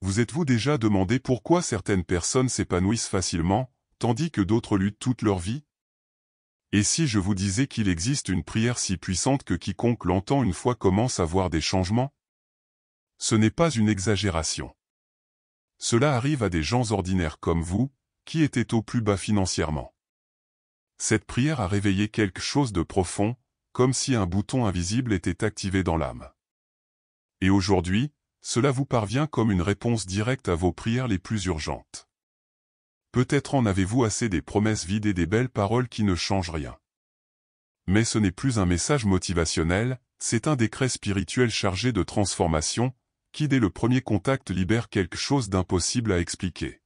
Vous êtes-vous déjà demandé pourquoi certaines personnes s'épanouissent facilement, tandis que d'autres luttent toute leur vie? Et si je vous disais qu'il existe une prière si puissante que quiconque l'entend une fois commence à voir des changements? Ce n'est pas une exagération. Cela arrive à des gens ordinaires comme vous, qui étaient au plus bas financièrement. Cette prière a réveillé quelque chose de profond, comme si un bouton invisible était activé dans l'âme. Et aujourd'hui, cela vous parvient comme une réponse directe à vos prières les plus urgentes. Peut-être en avez-vous assez des promesses vides et des belles paroles qui ne changent rien. Mais ce n'est plus un message motivationnel, c'est un décret spirituel chargé de transformation, qui dès le premier contact libère quelque chose d'impossible à expliquer.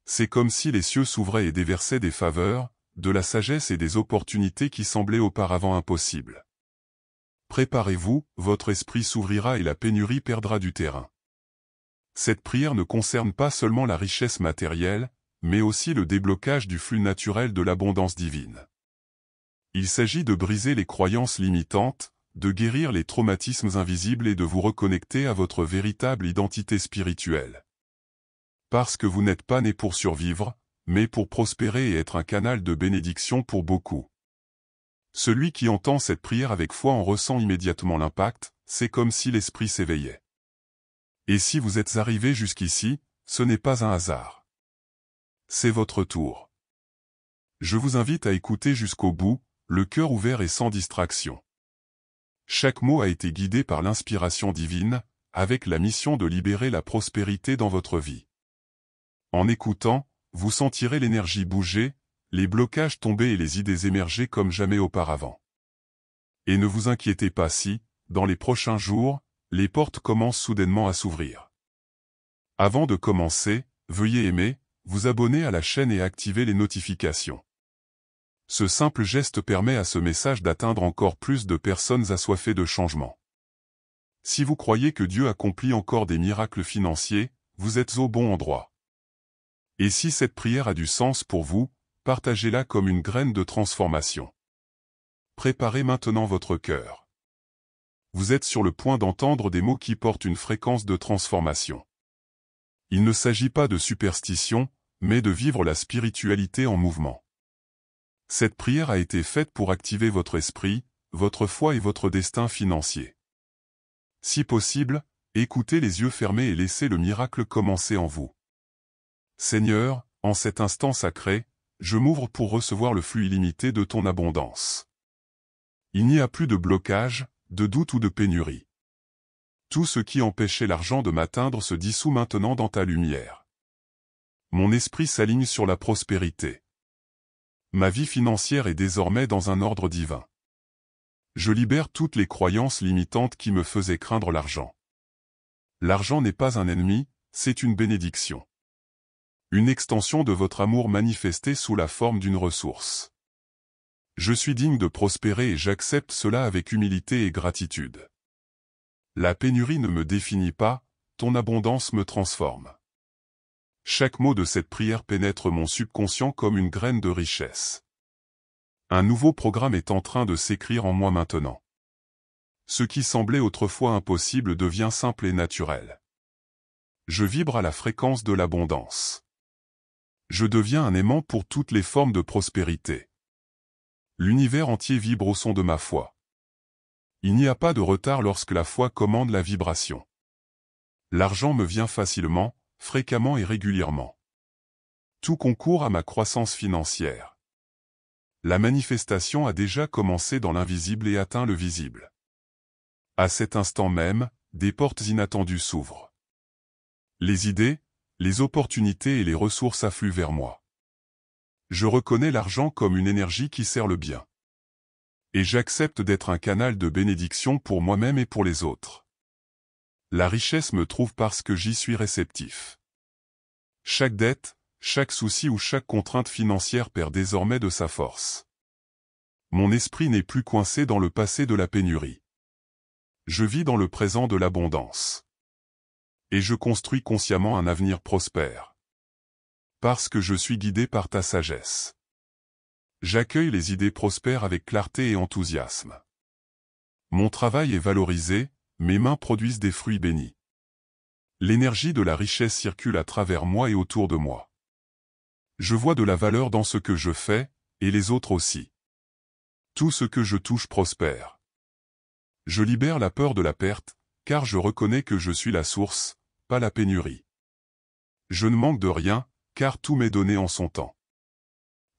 C'est comme si les cieux s'ouvraient et déversaient des faveurs, de la sagesse et des opportunités qui semblaient auparavant impossibles. Préparez-vous, votre esprit s'ouvrira et la pénurie perdra du terrain. Cette prière ne concerne pas seulement la richesse matérielle, mais aussi le déblocage du flux naturel de l'abondance divine. Il s'agit de briser les croyances limitantes, de guérir les traumatismes invisibles et de vous reconnecter à votre véritable identité spirituelle. Parce que vous n'êtes pas né pour survivre, mais pour prospérer et être un canal de bénédiction pour beaucoup. Celui qui entend cette prière avec foi en ressent immédiatement l'impact, c'est comme si l'esprit s'éveillait. Et si vous êtes arrivé jusqu'ici, ce n'est pas un hasard. C'est votre tour. Je vous invite à écouter jusqu'au bout, le cœur ouvert et sans distraction. Chaque mot a été guidé par l'inspiration divine, avec la mission de libérer la prospérité dans votre vie. En écoutant, vous sentirez l'énergie bouger, les blocages tomber et les idées émerger comme jamais auparavant. Et ne vous inquiétez pas si, dans les prochains jours, les portes commencent soudainement à s'ouvrir. Avant de commencer, veuillez aimer, vous abonner à la chaîne et activer les notifications. Ce simple geste permet à ce message d'atteindre encore plus de personnes assoiffées de changement. Si vous croyez que Dieu accomplit encore des miracles financiers, vous êtes au bon endroit. Et si cette prière a du sens pour vous, partagez-la comme une graine de transformation. Préparez maintenant votre cœur. Vous êtes sur le point d'entendre des mots qui portent une fréquence de transformation. Il ne s'agit pas de superstition, mais de vivre la spiritualité en mouvement. Cette prière a été faite pour activer votre esprit, votre foi et votre destin financier. Si possible, écoutez les yeux fermés et laissez le miracle commencer en vous. Seigneur, en cet instant sacré, je m'ouvre pour recevoir le flux illimité de ton abondance. Il n'y a plus de blocage, de doute ou de pénurie. Tout ce qui empêchait l'argent de m'atteindre se dissout maintenant dans ta lumière. Mon esprit s'aligne sur la prospérité. Ma vie financière est désormais dans un ordre divin. Je libère toutes les croyances limitantes qui me faisaient craindre l'argent. L'argent n'est pas un ennemi, c'est une bénédiction. Une extension de votre amour manifesté sous la forme d'une ressource. Je suis digne de prospérer et j'accepte cela avec humilité et gratitude. La pénurie ne me définit pas, ton abondance me transforme. Chaque mot de cette prière pénètre mon subconscient comme une graine de richesse. Un nouveau programme est en train de s'écrire en moi maintenant. Ce qui semblait autrefois impossible devient simple et naturel. Je vibre à la fréquence de l'abondance. Je deviens un aimant pour toutes les formes de prospérité. L'univers entier vibre au son de ma foi. Il n'y a pas de retard lorsque la foi commande la vibration. L'argent me vient facilement, fréquemment et régulièrement. Tout concourt à ma croissance financière. La manifestation a déjà commencé dans l'invisible et atteint le visible. À cet instant même, des portes inattendues s'ouvrent. Les idées, les opportunités et les ressources affluent vers moi. Je reconnais l'argent comme une énergie qui sert le bien. Et j'accepte d'être un canal de bénédiction pour moi-même et pour les autres. La richesse me trouve parce que j'y suis réceptif. Chaque dette, chaque souci ou chaque contrainte financière perd désormais de sa force. Mon esprit n'est plus coincé dans le passé de la pénurie. Je vis dans le présent de l'abondance. Et je construis consciemment un avenir prospère. Parce que je suis guidé par ta sagesse. J'accueille les idées prospères avec clarté et enthousiasme. Mon travail est valorisé, mes mains produisent des fruits bénis. L'énergie de la richesse circule à travers moi et autour de moi. Je vois de la valeur dans ce que je fais, et les autres aussi. Tout ce que je touche prospère. Je libère la peur de la perte, car je reconnais que je suis la source, pas la pénurie. Je ne manque de rien, car tout m'est donné en son temps.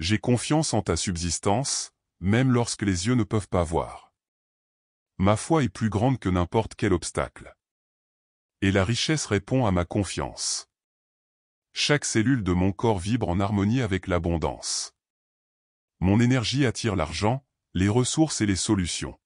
J'ai confiance en ta subsistance, même lorsque les yeux ne peuvent pas voir. Ma foi est plus grande que n'importe quel obstacle. Et la richesse répond à ma confiance. Chaque cellule de mon corps vibre en harmonie avec l'abondance. Mon énergie attire l'argent, les ressources et les solutions.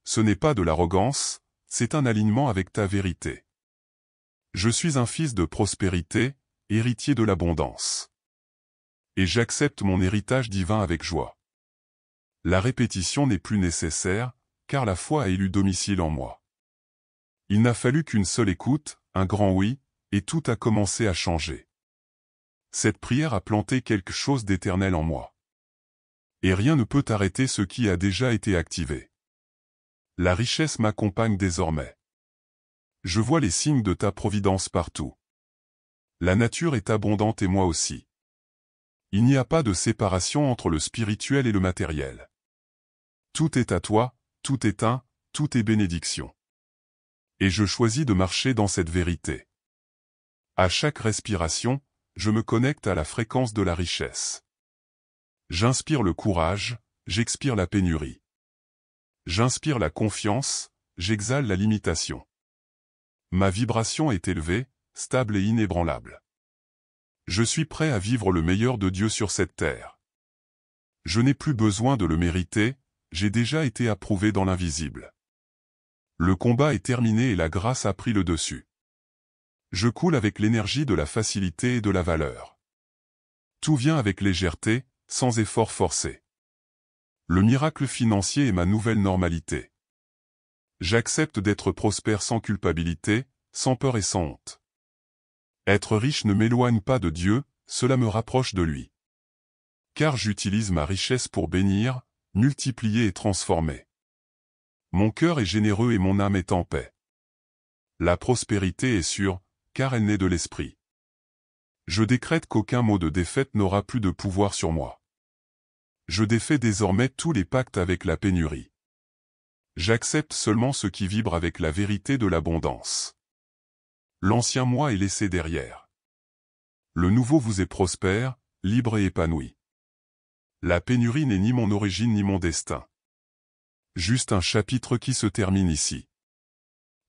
Ce n'est pas de l'arrogance, c'est un alignement avec ta vérité. Je suis un fils de prospérité, héritier de l'abondance. Et j'accepte mon héritage divin avec joie. La répétition n'est plus nécessaire, car la foi a élu domicile en moi. Il n'a fallu qu'une seule écoute, un grand oui, et tout a commencé à changer. Cette prière a planté quelque chose d'éternel en moi. Et rien ne peut arrêter ce qui a déjà été activé. La richesse m'accompagne désormais. Je vois les signes de ta providence partout. La nature est abondante et moi aussi. Il n'y a pas de séparation entre le spirituel et le matériel. Tout est à toi, tout est un, tout est bénédiction. Et je choisis de marcher dans cette vérité. À chaque respiration, je me connecte à la fréquence de la richesse. J'inspire le courage, j'expire la pénurie. J'inspire la confiance, j'exhale la limitation. Ma vibration est élevée, stable et inébranlable. Je suis prêt à vivre le meilleur de Dieu sur cette terre. Je n'ai plus besoin de le mériter, j'ai déjà été approuvé dans l'invisible. Le combat est terminé et la grâce a pris le dessus. Je coule avec l'énergie de la facilité et de la valeur. Tout vient avec légèreté, sans effort forcé. Le miracle financier est ma nouvelle normalité. J'accepte d'être prospère sans culpabilité, sans peur et sans honte. Être riche ne m'éloigne pas de Dieu, cela me rapproche de lui. Car j'utilise ma richesse pour bénir, multiplier et transformer. Mon cœur est généreux et mon âme est en paix. La prospérité est sûre, car elle naît de l'esprit. Je décrète qu'aucun mot de défaite n'aura plus de pouvoir sur moi. Je défais désormais tous les pactes avec la pénurie. J'accepte seulement ce qui vibre avec la vérité de l'abondance. L'ancien moi est laissé derrière. Le nouveau vous est prospère, libre et épanoui. La pénurie n'est ni mon origine ni mon destin. Juste un chapitre qui se termine ici.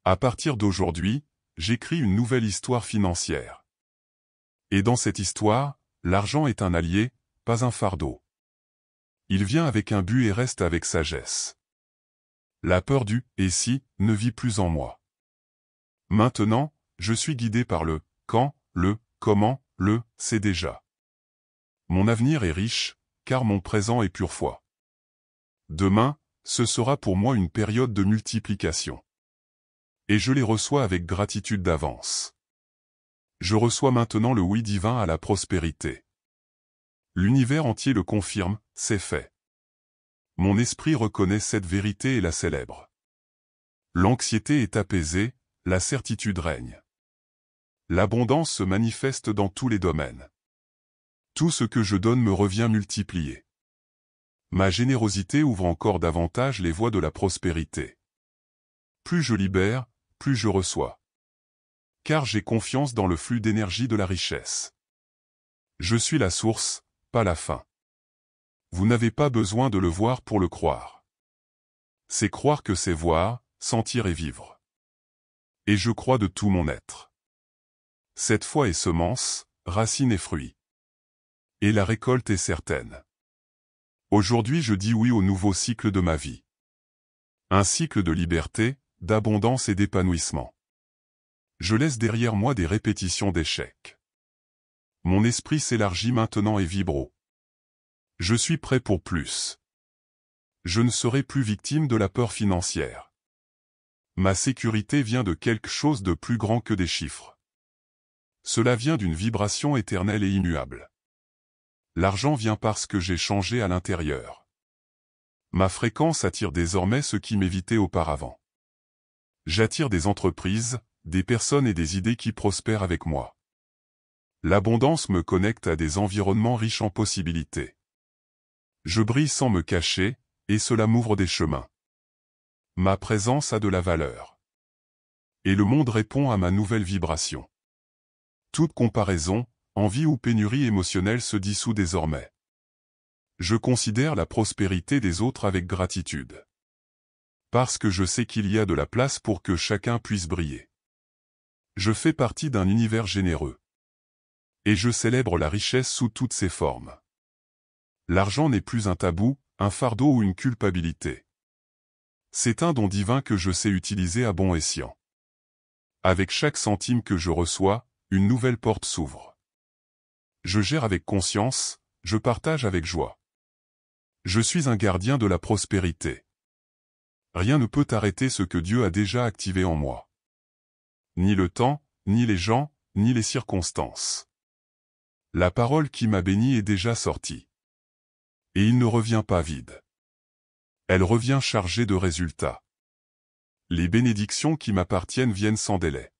À partir d'aujourd'hui, j'écris une nouvelle histoire financière. Et dans cette histoire, l'argent est un allié, pas un fardeau. Il vient avec un but et reste avec sagesse. La peur du « et si » ne vit plus en moi. Maintenant, je suis guidé par le « quand », le « comment », le « c'est déjà ». Mon avenir est riche, car mon présent est pure foi. Demain, ce sera pour moi une période de multiplication. Et je les reçois avec gratitude d'avance. Je reçois maintenant le oui divin à la prospérité. L'univers entier le confirme, c'est fait. Mon esprit reconnaît cette vérité et la célèbre. L'anxiété est apaisée, la certitude règne. L'abondance se manifeste dans tous les domaines. Tout ce que je donne me revient multiplié. Ma générosité ouvre encore davantage les voies de la prospérité. Plus je libère, plus je reçois. Car j'ai confiance dans le flux d'énergie de la richesse. Je suis la source, pas la fin. Vous n'avez pas besoin de le voir pour le croire. C'est croire que c'est voir, sentir et vivre. Et je crois de tout mon être. Cette foi est semence, racine et fruit. Et la récolte est certaine. Aujourd'hui je dis oui au nouveau cycle de ma vie. Un cycle de liberté, d'abondance et d'épanouissement. Je laisse derrière moi des répétitions d'échecs. Mon esprit s'élargit maintenant et vibre haut. Je suis prêt pour plus. Je ne serai plus victime de la peur financière. Ma sécurité vient de quelque chose de plus grand que des chiffres. Cela vient d'une vibration éternelle et immuable. L'argent vient parce que j'ai changé à l'intérieur. Ma fréquence attire désormais ce qui m'évitait auparavant. J'attire des entreprises, des personnes et des idées qui prospèrent avec moi. L'abondance me connecte à des environnements riches en possibilités. Je brille sans me cacher, et cela m'ouvre des chemins. Ma présence a de la valeur. Et le monde répond à ma nouvelle vibration. Toute comparaison, envie ou pénurie émotionnelle se dissout désormais. Je considère la prospérité des autres avec gratitude. Parce que je sais qu'il y a de la place pour que chacun puisse briller. Je fais partie d'un univers généreux. Et je célèbre la richesse sous toutes ses formes. L'argent n'est plus un tabou, un fardeau ou une culpabilité. C'est un don divin que je sais utiliser à bon escient. Avec chaque centime que je reçois, une nouvelle porte s'ouvre. Je gère avec conscience, je partage avec joie. Je suis un gardien de la prospérité. Rien ne peut arrêter ce que Dieu a déjà activé en moi. Ni le temps, ni les gens, ni les circonstances. La parole qui m'a béni est déjà sortie. Et il ne revient pas vide. Elle revient chargée de résultats. Les bénédictions qui m'appartiennent viennent sans délai.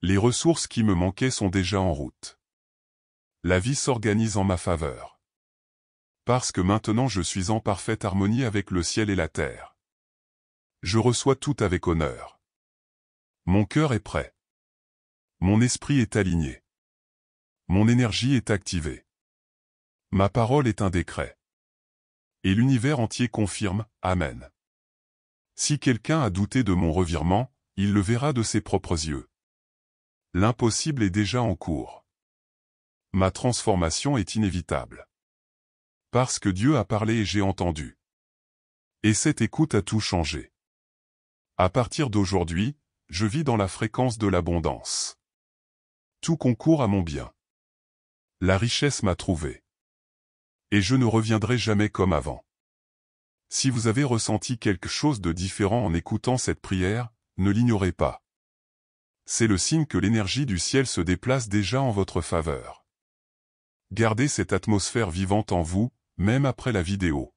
Les ressources qui me manquaient sont déjà en route. La vie s'organise en ma faveur. Parce que maintenant je suis en parfaite harmonie avec le ciel et la terre. Je reçois tout avec honneur. Mon cœur est prêt. Mon esprit est aligné. Mon énergie est activée. Ma parole est un décret. Et l'univers entier confirme, Amen. Si quelqu'un a douté de mon revirement, il le verra de ses propres yeux. L'impossible est déjà en cours. Ma transformation est inévitable. Parce que Dieu a parlé et j'ai entendu. Et cette écoute a tout changé. À partir d'aujourd'hui, je vis dans la fréquence de l'abondance. Tout concourt à mon bien. La richesse m'a trouvé. Et je ne reviendrai jamais comme avant. Si vous avez ressenti quelque chose de différent en écoutant cette prière, ne l'ignorez pas. C'est le signe que l'énergie du ciel se déplace déjà en votre faveur. Gardez cette atmosphère vivante en vous, même après la vidéo.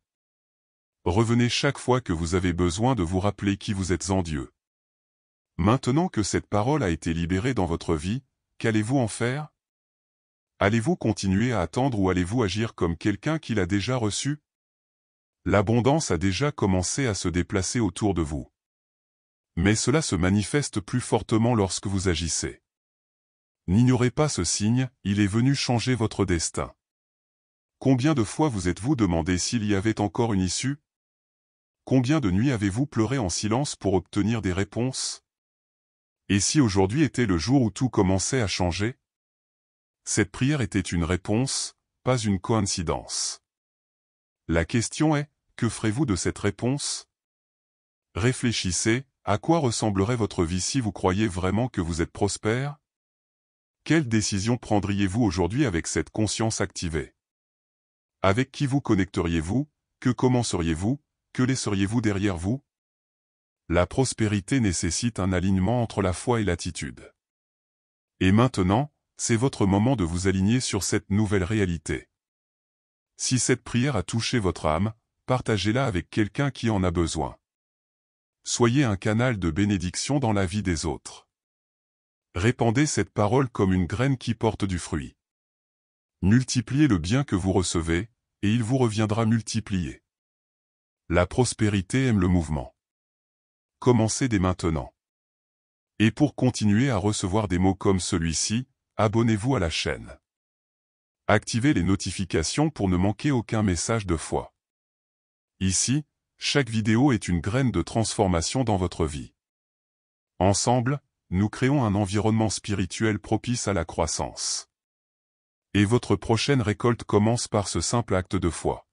Revenez chaque fois que vous avez besoin de vous rappeler qui vous êtes en Dieu. Maintenant que cette parole a été libérée dans votre vie, qu'allez-vous en faire? Allez-vous continuer à attendre ou allez-vous agir comme quelqu'un qui l'a déjà reçu? L'abondance a déjà commencé à se déplacer autour de vous. Mais cela se manifeste plus fortement lorsque vous agissez. N'ignorez pas ce signe, il est venu changer votre destin. Combien de fois vous êtes-vous demandé s'il y avait encore une issue? Combien de nuits avez-vous pleuré en silence pour obtenir des réponses? Et si aujourd'hui était le jour où tout commençait à changer? Cette prière était une réponse, pas une coïncidence. La question est, que ferez-vous de cette réponse? Réfléchissez, à quoi ressemblerait votre vie si vous croyez vraiment que vous êtes prospère? Quelle décision prendriez-vous aujourd'hui avec cette conscience activée? Avec qui vous connecteriez-vous? Que commenceriez-vous? Que laisseriez-vous derrière vous? La prospérité nécessite un alignement entre la foi et l'attitude. Et maintenant, c'est votre moment de vous aligner sur cette nouvelle réalité. Si cette prière a touché votre âme, partagez-la avec quelqu'un qui en a besoin. Soyez un canal de bénédiction dans la vie des autres. Répandez cette parole comme une graine qui porte du fruit. Multipliez le bien que vous recevez, et il vous reviendra multiplié. La prospérité aime le mouvement. Commencez dès maintenant. Et pour continuer à recevoir des mots comme celui-ci, abonnez-vous à la chaîne. Activez les notifications pour ne manquer aucun message de foi. Ici, chaque vidéo est une graine de transformation dans votre vie. Ensemble, nous créons un environnement spirituel propice à la croissance. Et votre prochaine récolte commence par ce simple acte de foi.